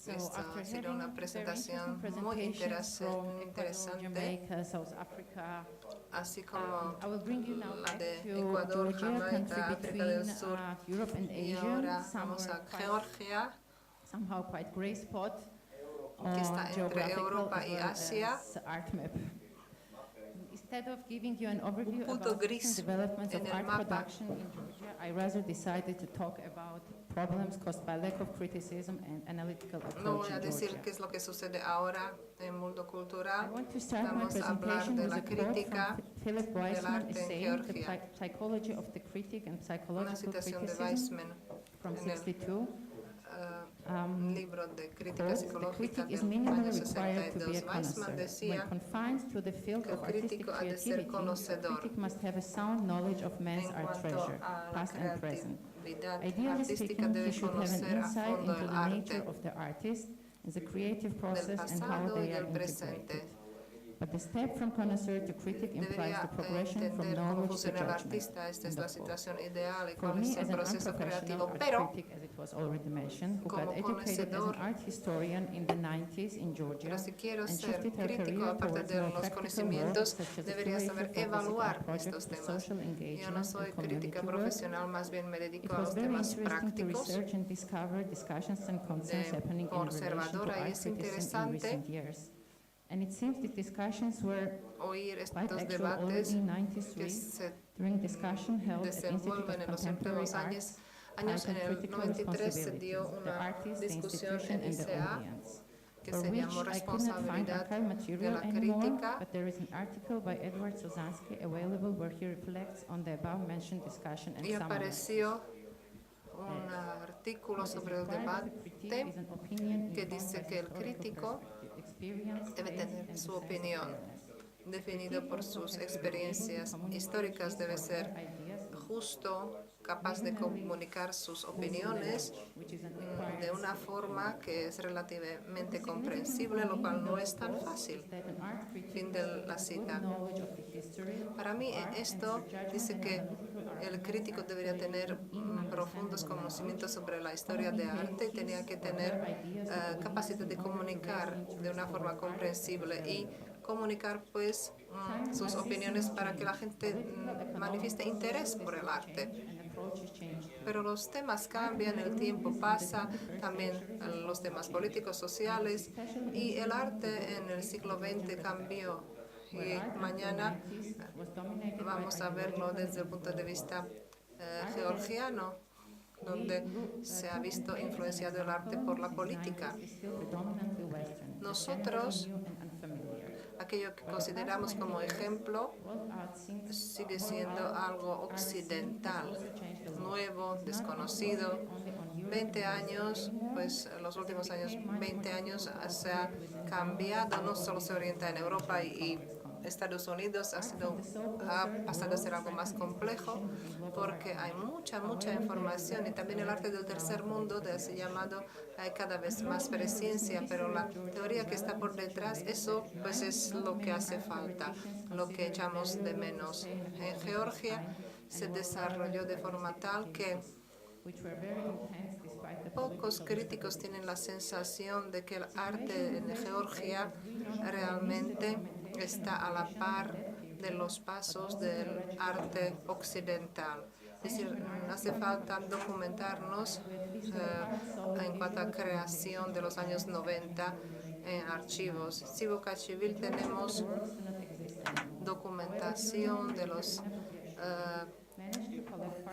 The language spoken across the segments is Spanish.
Esta ha sido una presentación muy interesante, así como la de Ecuador, Jamaica, África del Sur. Y ahora vamos a Georgia, que está entre Europa y Asia. Instead of giving you an overview Un punto about the gris development en of el art mapa. production in Georgia, I rather decided to talk about problems caused by lack of criticism and analytical No approach voy a in decir Georgia. qué es lo que sucede ahora en el mundo I cultural. want to start my Vamos a hablar presentation de with la a quote from crítica Philip del Weisman arte en saying the Georgia. psychology of the critic and Una psychological citación de criticism Weissman from en el 62. libro de crítica Quote, the psicológica critic is del minimally año required to be a 62. Weissman connoisseur. decía When confined to the field que el of artistic crítico ha de ser creativity, a conocedor critic must have a sound knowledge of man's en art cuanto treasure, a la past and present. creatividad Ideally artística. speaking, he Debe should have an conocer a insight fondo into el the nature arte of the artist, the creative del process, and how pasado y they are del presente. integrated. But the step from connoisseur to critic implies Debería the progression from entender cómo knowledge to funciona el judgment. artista. Esta es End la of quote. situación ideal y For cuál me, es el as an proceso unprofessional creativo. art Pero critic, as it was already mentioned, who como got educated as conocedor, an art historian in the 90s in Georgia, pero si quiero and ser shifted her crítico, career aparte towards de more los practical work, conocimientos, such as debería the saber curator focusing evaluar on projects estos for temas. social Yo no engagement soy and crítica community work. profesional, más bien me dedico It a was los very temas interesting to prácticos research and discover discussions and concerns de happening in relation to conservadora, y art es criticism in interesante recent years. And it seems that discussions were oír quite estos actual already debates in que 93 se during discussion held at Institute desenvuelven of en los Contemporary últimos Arts. años. En Titled el Critical 93 se Responsibility, dio the una artist, the discusión institution, en and the ICA audience, que for se which llamó I could not find responsabilidad archive de material la anymore, crítica. but there is an article by Edward Sozansky available where he reflects on the above-mentioned discussion and Y summarizes. apareció un artículo sobre el debate que dice que el crítico debe tener su opinión definido por sus experiencias históricas, debe ser justo, capaz de comunicar sus opiniones de una forma que es relativamente comprensible, lo cual no es tan fácil. Fin de la cita. Para mí esto dice que el crítico debería tener profundos conocimientos sobre la historia de arte y tenía que tener capacidad de comunicar de una forma comprensible y comunicar pues sus opiniones para que la gente manifieste interés por el arte. Pero los temas cambian, el tiempo pasa, también los temas políticos, sociales, y el arte en el siglo XX cambió. Y mañana vamos a verlo desde el punto de vista georgiano, donde se ha visto influenciado el arte por la política. Nosotros, aquello que consideramos como ejemplo, sigue siendo algo occidental, nuevo, desconocido. 20 años, pues en los últimos años, 20 años se ha cambiado, no solo se orienta en Europa y Estados Unidos, ha pasado a ser algo más complejo porque hay mucha información, y también el arte del tercer mundo, de así llamado, hay cada vez más presencia, pero la teoría que está por detrás, eso pues es lo que hace falta, lo que echamos de menos. En Georgia se desarrolló de forma tal que pocos críticos tienen la sensación de que el arte en Georgia realmente está a la par de los pasos del arte occidental. Es decir, hace falta documentarnos en cuanto a creación de los años 90 en archivos. En Sivukachivil tenemos documentación de los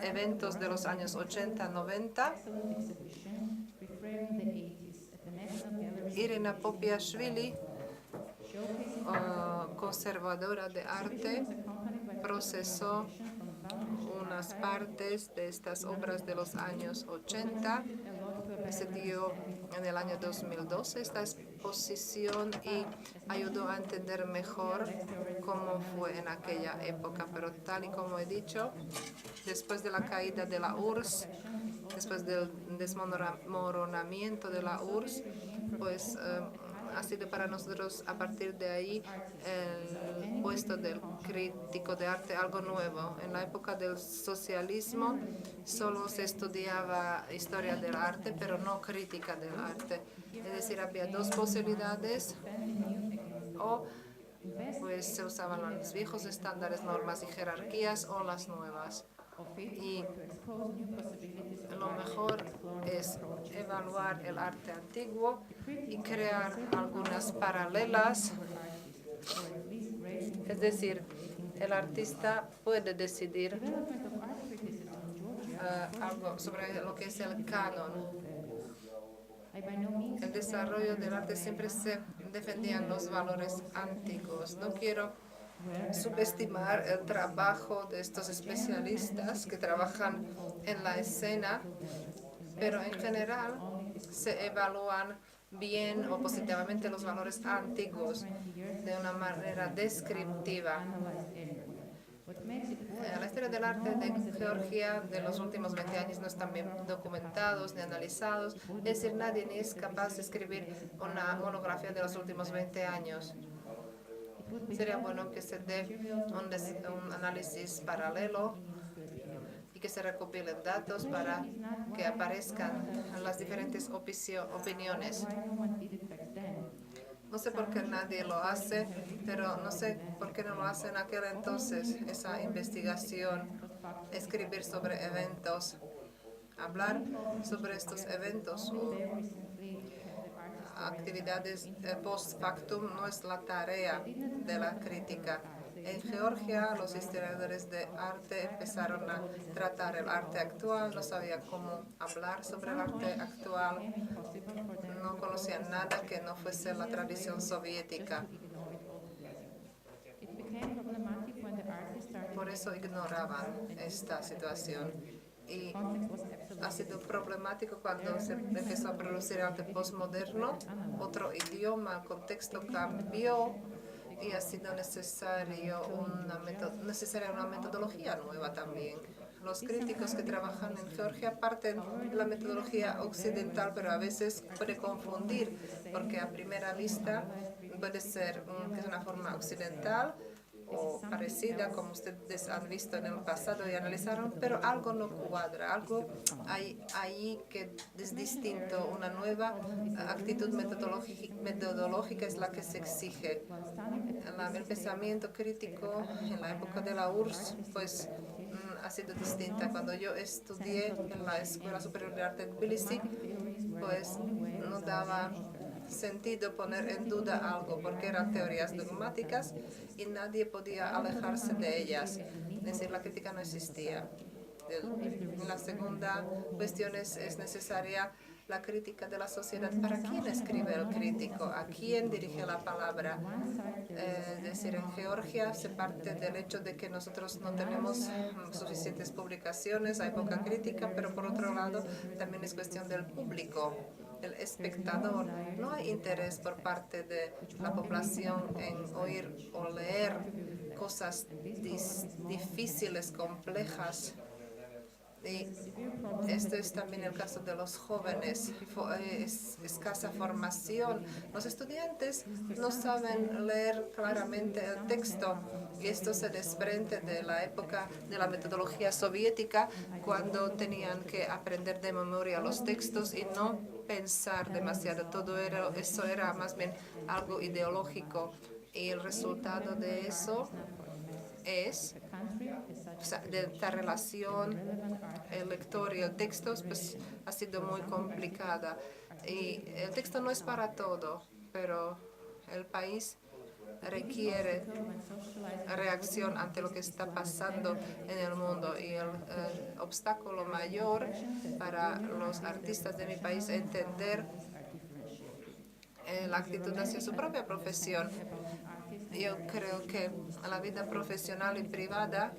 eventos de los años 80-90. Irina Popiashvili, conservadora de arte, procesó unas partes de estas obras de los años 80. Se dio en el año 2012 esta exposición y ayudó a entender mejor cómo fue en aquella época. Pero tal y como he dicho, después de la caída de la URSS, después del desmoronamiento de la URSS, pues ha sido para nosotros a partir de ahí el puesto del crítico de arte algo nuevo. En la época del socialismo solo se estudiaba historia del arte, pero no crítica del arte. Es decir, había dos posibilidades: o pues se usaban los viejos estándares, normas y jerarquías, o las nuevas. Y lo mejor es evaluar el arte antiguo y crear algunas paralelas. Es decir, el artista puede decidir algo sobre lo que es el canon. El desarrollo del arte siempre se defendían los valores antiguos. No quiero subestimar el trabajo de estos especialistas que trabajan en la escena, pero en general se evalúan bien o positivamente los valores antiguos de una manera descriptiva. La historia del arte de Georgia de los últimos 20 años no están bien documentados ni analizados. Es decir, nadie ni es capaz de escribir una monografía de los últimos 20 años. Sería bueno que se dé un análisis paralelo y que se recopilen datos para que aparezcan las diferentes opiniones. No sé por qué nadie lo hace, pero no sé por qué no lo hace en aquel entonces, esa investigación, escribir sobre eventos, hablar sobre estos eventos o actividades post factum no es la tarea de la crítica. En Georgia, los historiadores de arte empezaron a tratar el arte actual, no sabían cómo hablar sobre el arte actual, no conocían nada que no fuese la tradición soviética. Por eso ignoraban esta situación. Y ha sido problemático cuando se empezó a producir arte postmoderno, otro idioma, el contexto cambió y ha sido necesaria una metodología nueva también. Los críticos que trabajan en Georgia parten de la metodología occidental, pero a veces puede confundir, porque a primera vista puede ser que es una forma occidental o parecida, como ustedes han visto en el pasado y analizaron, pero algo no cuadra, algo hay ahí que es distinto, una nueva actitud metodológica es la que se exige. El pensamiento crítico en la época de la URSS, pues ha sido distinta. Cuando yo estudié en la Escuela Superior de Arte de Tbilisi, pues no daba sentido poner en duda algo, porque eran teorías dogmáticas y nadie podía alejarse de ellas. Es decir, la crítica no existía. La segunda cuestión es necesaria la crítica de la sociedad. ¿Para quién escribe el crítico? ¿A quién dirige la palabra? Es decir, en Georgia se parte del hecho de que nosotros no tenemos suficientes publicaciones, hay poca crítica, pero por otro lado también es cuestión del público, del espectador. No hay interés por parte de la población en oír o leer cosas difíciles, complejas. Y esto es también el caso de los jóvenes, escasa formación. Los estudiantes no saben leer claramente el texto y esto se desprende de la época de la metodología soviética, cuando tenían que aprender de memoria los textos y no pensar demasiado. Todo eso era más bien algo ideológico y el resultado de eso es, de esta relación, el lector y el texto, pues ha sido muy complicada. Y el texto no es para todo, pero el país requiere reacción ante lo que está pasando en el mundo. Y el obstáculo mayor para los artistas de mi país es entender la actitud hacia su propia profesión. Yo creo que la vida profesional y privada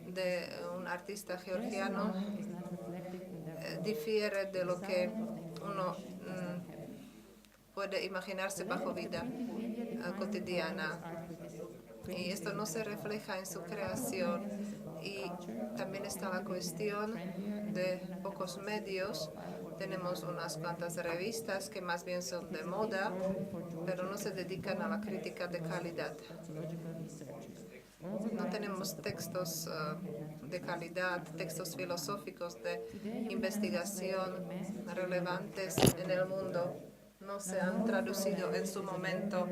de un artista georgiano difiere de lo que uno puede imaginarse bajo vida cotidiana. Y esto no se refleja en su creación. Y también está la cuestión de pocos medios Tenemos unas cuantas revistas que más bien son de moda, pero no se dedican a la crítica de calidad. No tenemos textos de calidad, textos filosóficos de investigación relevantes en el mundo. No se han traducido en su momento.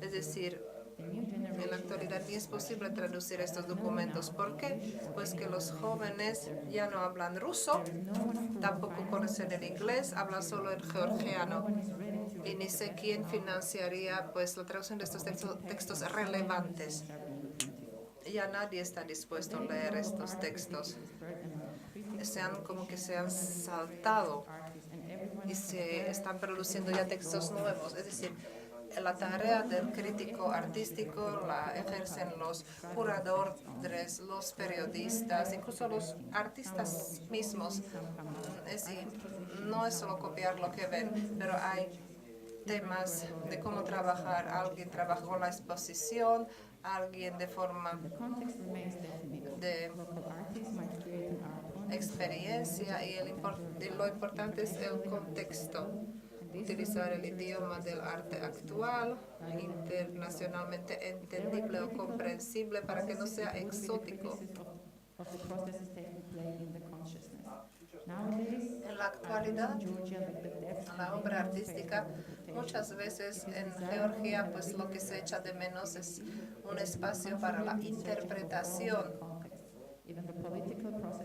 Es decir, en la actualidad ni es posible traducir estos documentos. ¿Por qué? Pues que los jóvenes ya no hablan ruso, tampoco conocen el inglés, hablan solo el georgiano. Y ni sé quién financiaría pues la traducción de estos textos relevantes. Ya nadie está dispuesto a leer estos textos. Se han saltado y se están produciendo ya textos nuevos. Es decir, la tarea del crítico artístico la ejercen los curadores, los periodistas, incluso los artistas mismos. No es solo copiar lo que ven, pero hay temas de cómo trabajar. Alguien trabaja con la exposición, alguien de forma de experiencia y lo importante es el contexto. Utilizar el idioma del arte actual, internacionalmente entendible o comprensible para que no sea exótico. En la actualidad, la obra artística, muchas veces en Georgia, pues lo que se echa de menos es un espacio para la interpretación.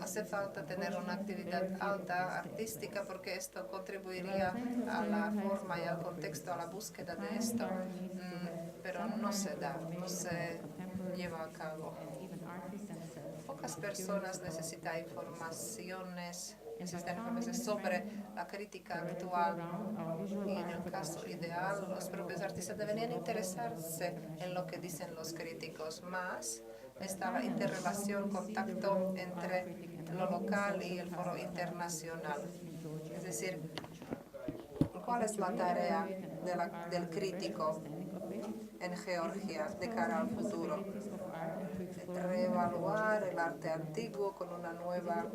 Hace falta tener una actividad alta artística porque esto contribuiría a la forma y al contexto, a la búsqueda de esto, pero no se da, no se lleva a cabo. Pocas personas necesitan informaciones sobre la crítica actual y en el caso ideal los propios artistas deberían interesarse en lo que dicen los críticos, más está la interrelación, contacto entre lo local y el foro internacional. Es decir, ¿cuál es la tarea del crítico en Georgia de cara al futuro? Reevaluar el arte antiguo con una nueva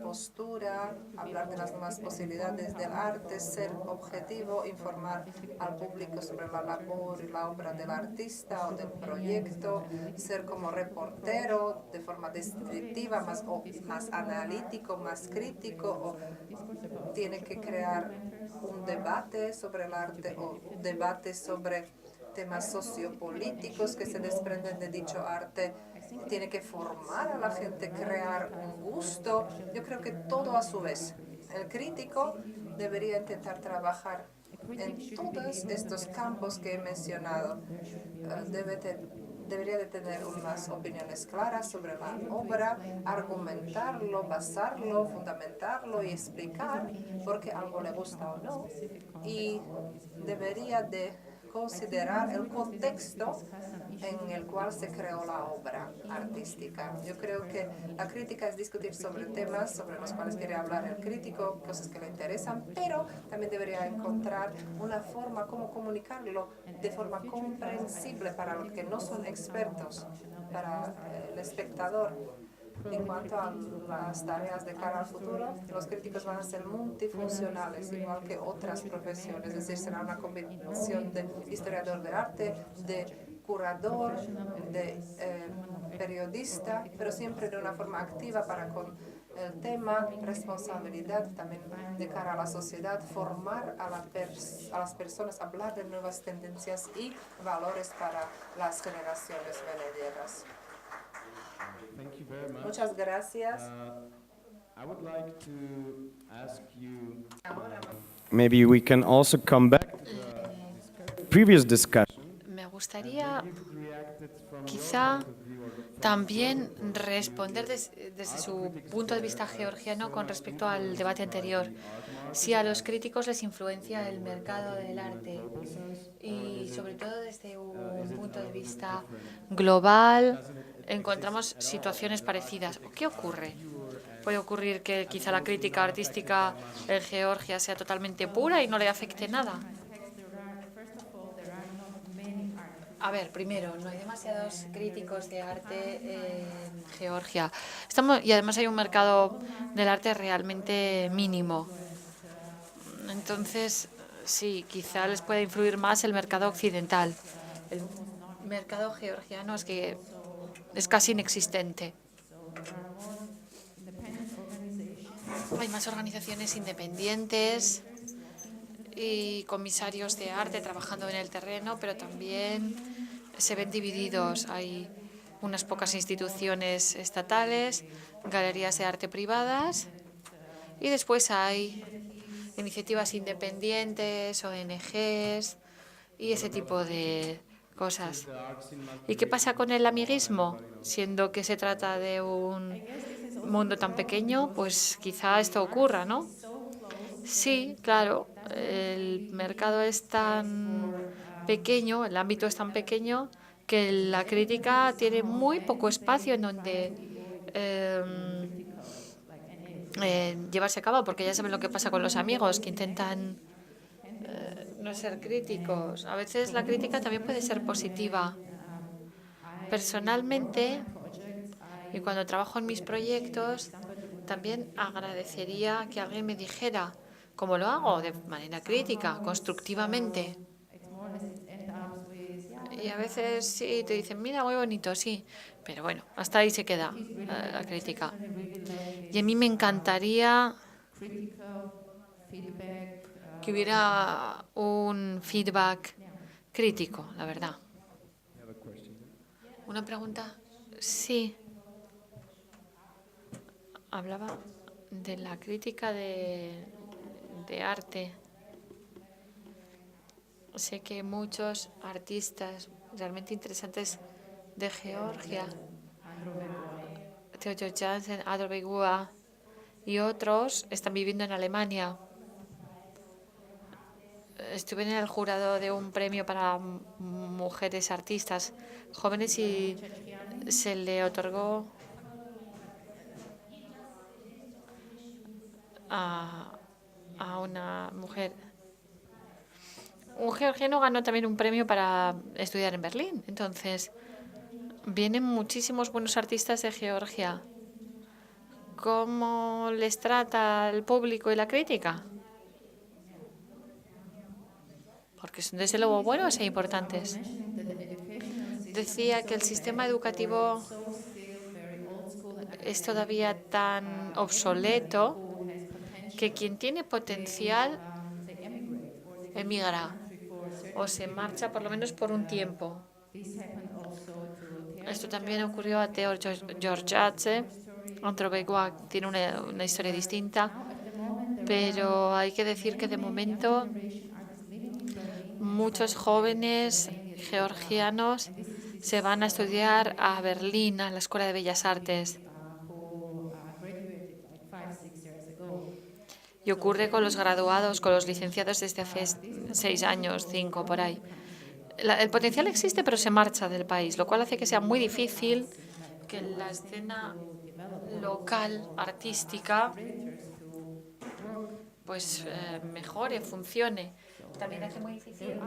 postura, hablar de las nuevas posibilidades del arte, ser objetivo, informar al público sobre la labor y la obra del artista o del proyecto, ser como reportero de forma descriptiva, más analítico, más crítico, o tiene que crear un debate sobre el arte o debate sobre temas sociopolíticos que se desprenden de dicho arte. Tiene que formar a la gente, crear un gusto. Yo creo que todo a su vez. El crítico debería intentar trabajar en todos estos campos que he mencionado. Debería de tener unas opiniones claras sobre la obra, argumentarlo, basarlo, fundamentarlo y explicar por qué algo le gusta o no. Y debería de considerar el contexto en el cual se creó la obra artística. Yo creo que la crítica es discutir sobre temas sobre los cuales quiere hablar el crítico, cosas que le interesan, pero también debería encontrar una forma como comunicarlo de forma comprensible para los que no son expertos, para el espectador. En cuanto a las tareas de cara al futuro, los críticos van a ser multifuncionales, igual que otras profesiones, es decir, será una combinación de historiador de arte, de curador, de periodista, pero siempre de una forma activa para con el tema, responsabilidad también de cara a la sociedad, formar a las personas, hablar de nuevas tendencias y valores para las generaciones venideras. Muchas gracias. I would like to ask you, maybe we can also come back to the previous discussion. Me gustaría quizá también responder desde su punto de vista georgiano con respecto al debate anterior. Si a los críticos les influencia el mercado del arte y sobre todo desde un punto de vista global encontramos situaciones parecidas. ¿Qué ocurre? Puede ocurrir que quizá la crítica artística en Georgia sea totalmente pura y no le afecte nada. A ver, primero, no hay demasiados críticos de arte en Georgia. Y además hay un mercado del arte realmente mínimo. Entonces, sí, quizá les pueda influir más el mercado occidental. El mercado georgiano es que es casi inexistente. Hay más organizaciones independientes y comisarios de arte trabajando en el terreno, pero también se ven divididos. Hay unas pocas instituciones estatales, galerías de arte privadas y después hay iniciativas independientes, ONGs y ese tipo de cosas. ¿Y qué pasa con el amiguismo? Siendo que se trata de un mundo tan pequeño, pues quizá esto ocurra, ¿no? Sí, claro, el mercado es tan pequeño, el ámbito es tan pequeño que la crítica tiene muy poco espacio en donde llevarse a cabo, porque ya saben lo que pasa con los amigos, que intentan no ser críticos. A veces la crítica también puede ser positiva. Personalmente, y cuando trabajo en mis proyectos, también agradecería que alguien me dijera cómo lo hago, de manera crítica, constructivamente. Y a veces sí, te dicen, mira, muy bonito, sí. Pero bueno, hasta ahí se queda la crítica. Y a mí me encantaría que hubiera un feedback crítico, la verdad. ¿Una pregunta? Sí. Hablaba de la crítica de arte. Sé que muchos artistas realmente interesantes de Georgia, Theodor Jansen, Adolf Begua y otros, están viviendo en Alemania. Estuve en el jurado de un premio para mujeres artistas jóvenes y se le otorgó a una mujer. Un georgiano ganó también un premio para estudiar en Berlín. Entonces, vienen muchísimos buenos artistas de Georgia. ¿Cómo les trata el público y la crítica? Porque son desde luego buenos e importantes. Decía que el sistema educativo es todavía tan obsoleto que quien tiene potencial emigra o se marcha por lo menos por un tiempo. Esto también ocurrió a Teo Georgiadze. Andro Begua tiene una historia distinta, pero hay que decir que de momento muchos jóvenes georgianos se van a estudiar a Berlín, a la Escuela de Bellas Artes. Y ocurre con los graduados, con los licenciados desde hace 6 años, 5 por ahí. El potencial existe, pero se marcha del país, lo cual hace que sea muy difícil que la escena local, artística, pues mejore, funcione. También hace muy difícil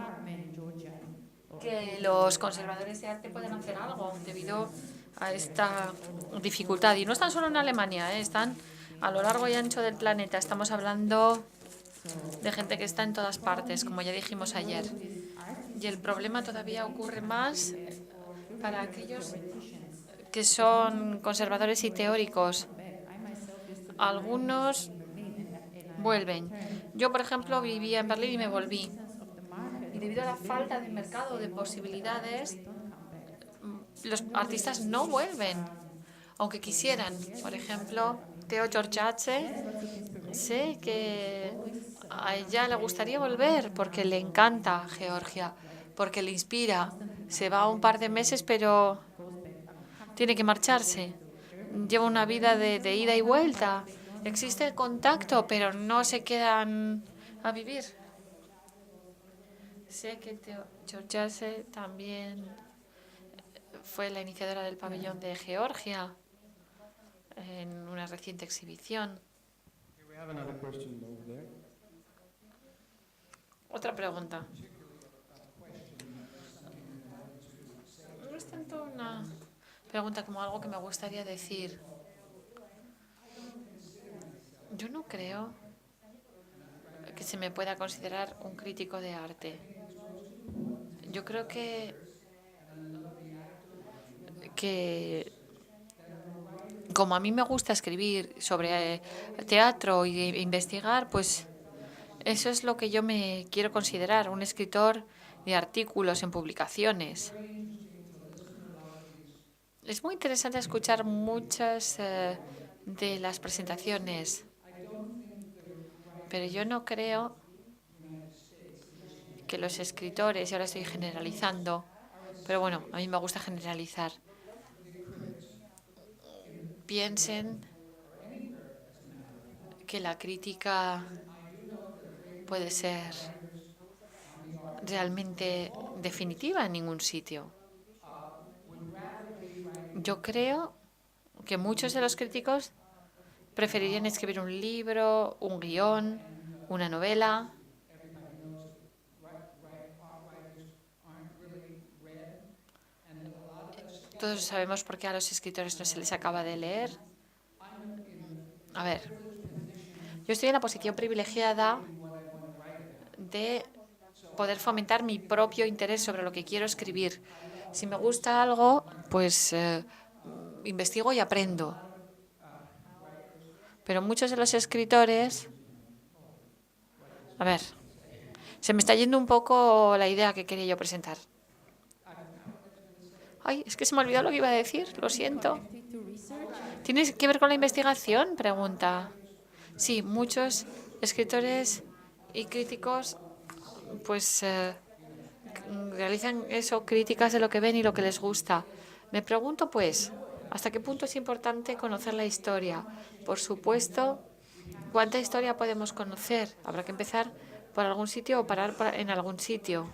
que los conservadores de arte puedan hacer algo debido a esta dificultad. Y no están solo en Alemania, están a lo largo y ancho del planeta. Estamos hablando de gente que está en todas partes, como ya dijimos ayer. Y el problema todavía ocurre más para aquellos que son conservadores y teóricos. Algunos vuelven. Yo, por ejemplo, vivía en Berlín y me volví. Y debido a la falta de mercado, de posibilidades, los artistas no vuelven, aunque quisieran. Por ejemplo, Teo Georgiadze, sé que a ella le gustaría volver porque le encanta Georgia, porque le inspira. Se va un par de meses, pero tiene que marcharse. Lleva una vida de ida y vuelta. Existe el contacto, pero no se quedan a vivir. Sé que Teo Georgiadze también fue la iniciadora del pabellón de Georgia en una reciente exhibición. Otra pregunta. No es tanto una pregunta como algo que me gustaría decir. Yo no creo que se me pueda considerar un crítico de arte. Yo creo que como a mí me gusta escribir sobre teatro e investigar, pues eso es lo que yo me quiero considerar, un escritor de artículos en publicaciones. Es muy interesante escuchar muchas de las presentaciones, pero yo no creo que los escritores, y ahora estoy generalizando, pero bueno, a mí me gusta generalizar, piensen que la crítica puede ser realmente definitiva en ningún sitio. Yo creo que muchos de los críticos preferirían escribir un libro, un guión, una novela. Todos sabemos por qué a los escritores no se les acaba de leer. A ver, yo estoy en la posición privilegiada de poder fomentar mi propio interés sobre lo que quiero escribir. Si me gusta algo, pues investigo y aprendo. Pero muchos de los escritores... A ver, se me está yendo un poco la idea que quería yo presentar. Ay, es que se me ha olvidado lo que iba a decir, lo siento. ¿Tiene que ver con la investigación? Pregunta. Sí, muchos escritores y críticos pues realizan eso, críticas de lo que ven y lo que les gusta. Me pregunto pues, ¿hasta qué punto es importante conocer la historia? Por supuesto, ¿cuánta historia podemos conocer? Habrá que empezar por algún sitio o parar en algún sitio.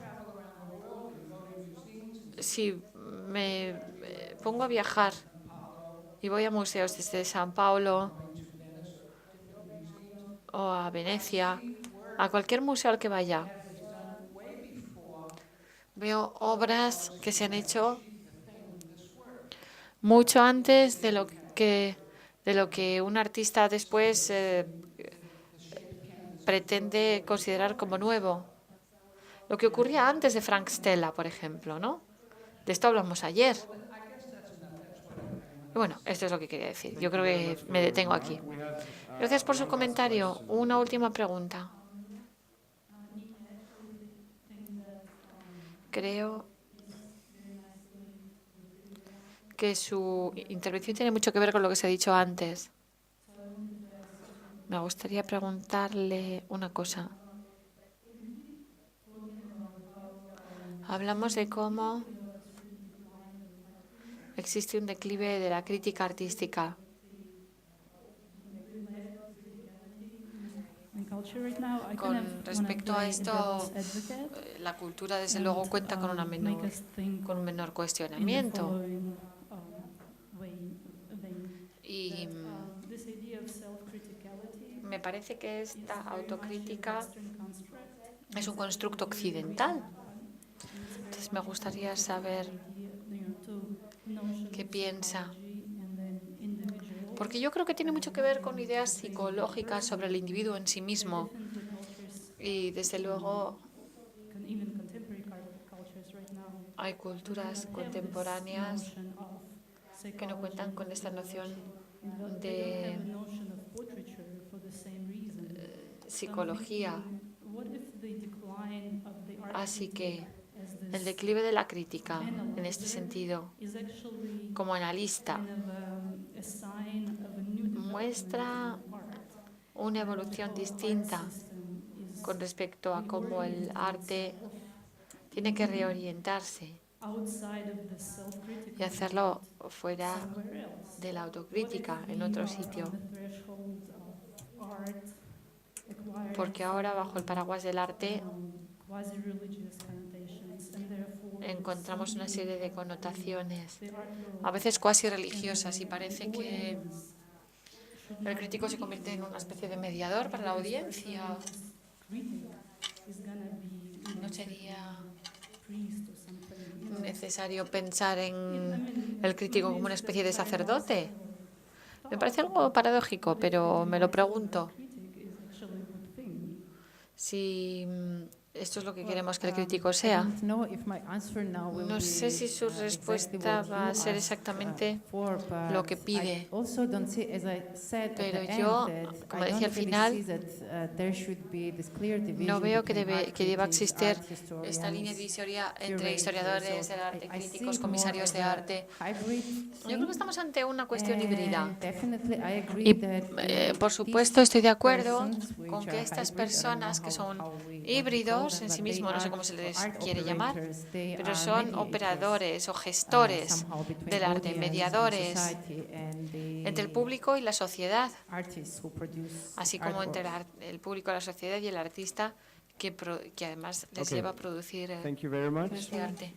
Si me pongo a viajar y voy a museos desde San Paulo o a Venecia, a cualquier museo al que vaya, veo obras que se han hecho mucho antes de lo que un artista después pretende considerar como nuevo. Lo que ocurría antes de Frank Stella, por ejemplo, ¿no? De esto hablamos ayer. Y bueno, esto es lo que quería decir. Yo creo que me detengo aquí. Gracias por su comentario. Una última pregunta. Creo que su intervención tiene mucho que ver con lo que se ha dicho antes. Me gustaría preguntarle una cosa. Hablamos de cómo existe un declive de la crítica artística. Con respecto a esto, la cultura desde luego cuenta con un menor cuestionamiento. Y me parece que esta autocrítica es un constructo occidental. Entonces me gustaría saber qué piensa. Porque yo creo que tiene mucho que ver con ideas psicológicas sobre el individuo en sí mismo. Y desde luego hay culturas contemporáneas que no cuentan con esta noción de psicología. Así que el declive de la crítica, en este sentido, como analista, muestra una evolución distinta con respecto a cómo el arte tiene que reorientarse y hacerlo fuera de la autocrítica, en otro sitio. Porque ahora, bajo el paraguas del arte, encontramos una serie de connotaciones, a veces cuasi religiosas, y parece que el crítico se convierte en una especie de mediador para la audiencia. ¿No sería necesario pensar en el crítico como una especie de sacerdote? Me parece algo paradójico, pero me lo pregunto. si esto es lo que queremos que el crítico sea. No sé si su respuesta va a ser exactamente lo que pide, pero yo, como decía al final, no veo que deba existir esta línea divisoria entre historiadores del arte, críticos, comisarios de arte. Yo creo que estamos ante una cuestión híbrida. Y, por supuesto, estoy de acuerdo con que estas personas que son híbridos en sí mismos, no sé cómo se les quiere llamar, pero son operadores o gestores del arte, mediadores entre el público y la sociedad, así como entre el público, la sociedad y el artista que además les lleva a producir Thank you very much. este arte.